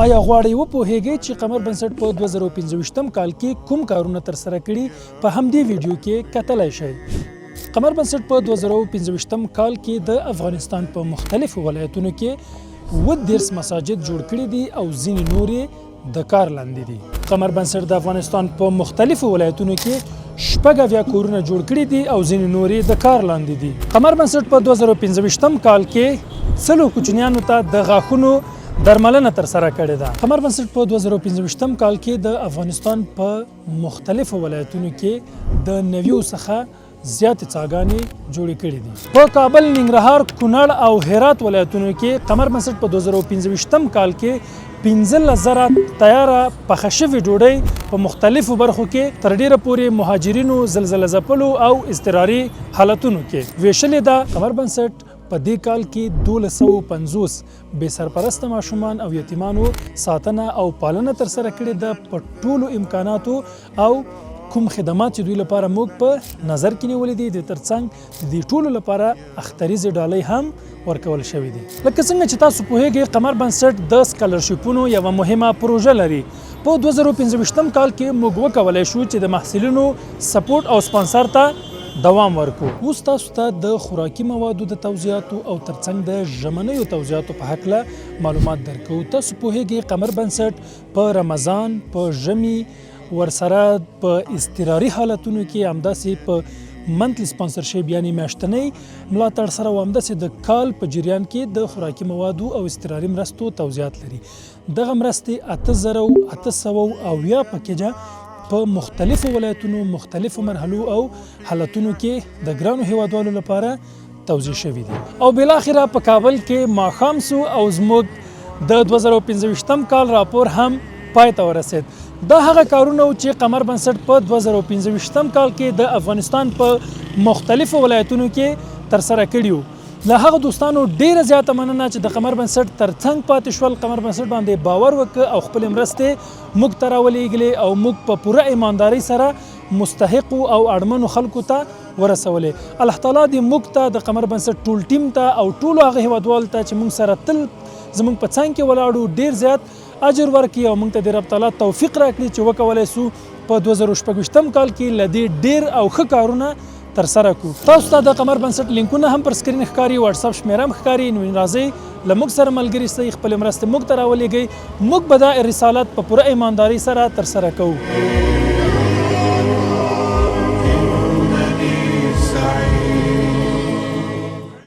آیا غواړئ وپوهیږئ چې قمر بنسټ په 2015 کال کې کوم کارونه ترسره کړي په همدې ویډیو کې کتلی شئ. قمر بنسټ په 2015 کال کې د افغانستان په مختلفو ولایتونو کې 30 مساجد جوړ کړي دي او ځینې نورې د کار لاندې دي. قمر بنسټ د افغانستان په مختلفو ولایتونو کې 80 کورونه جوړ کړي دي او ځینې نورې د کار لاندې دي. قمر بنسټ په 2015 کال کې 100 کوچنیانو ته د غاښونو درملنه ترسره کړې ده. قمر بنسټ په 2015 کال کې د افغانستان په مختلفو ولایتونو کې د 90 څخه زیاتې څاګانې جوړې کړې دي. په کابل، ننګرهار، کونړ او هرات ولایتونو کې قمر بنسټ په 2015 کال کې 15,000 تیاره پخه شوې ډوډۍ په مختلفو برخو کې تر ډیره پورې مهاجرینو، زلزله ځپلو او اضطراري حالتونو کې ویشلې ده. قمر بنسټ په دې کال کې 1250 بې سرپرسته ماشومان او یتیمانو ساتنه او پالنه ترسره کړې ده. په ټولو امکاناتو او کوم خدمات چې دوی لپاره موږ په نظر کې نیولې دي، د ترڅنګ د دې ټولو لپاره اختریزې ډالۍ هم ورکول شوې دي. لکه څنګه چې تاسو پوهیږئ، قمر بنسټ د سکالرشیپونو یوه مهمه پروژه لري. په 2015 کال کې موږ وکولی شو چې د محصلینو سپورټ او سپانسر ته دوام ورکو. اوس تاسو ته د خوراکي موادو د توزیعاتو او ترڅنګ د ژمنیو توزیعاتو په هکله معلومات درکو. تاسو پوهیږئ قمر بنسټ په رمضان، په ژمي، ورسره په اضطراري حالتونو کې همداسې په منتلی سپانسرشیپ یعنی میاشتنۍ ملاتړ سره او همداسې د کال په جریان کې د خوراکي موادو او اضطراري مرستو توزیعات لري. دغه مرستې 8,800 پکیجه په مختلفو ولایتونو، مختلفو مرحلو او حالتونو کې د ګرانو هیوادوالو لپاره توزیع شوي دي. او بالاخره په کابل کې ماښام سو او زموږ د 2015 کال راپور هم پای ته ورسید. دا هغه کارونه و چې قمر بنسټ په 2015 کال کې د افغانستان په مختلفو ولایتونو کې ترسره کړي وو. له هغه دوستانو ډیره زیاته مننه چې د قمر بنسټ ترڅنګ پاتې شول، قمر بنسټ باندې باور وکړ او خپلې مرستې موږ ته راولېږلې او موږ په پوره ایماندارۍ سره مستحقو او اړمنو خلکو ته ورسولې. الله تعالی دې موږ ته، د قمر بنسټ ټول ټیم ته او ټولو هغه هیوادوالو ته چې موږ سره تل زموږ په څنګ کې ولاړو ډیر زیات اجر ورکړي او موږ ته د رب تعالی توفیق راکړي چې وکولی سو په 2016 کال کې له دې ډیر او ښه کارونه ترسره کړو. تاسو ته د قمر بنسټ لینکونه هم پر سکرین ښکاري، واتساپ شمیره هم ښکاري. نو راځئ له موږ سره ملګري سئ، خپلې مرستې موږ ته راولېږئ. موږ به دا رسالت په پوره ایماندارۍ سره ترسره کوو.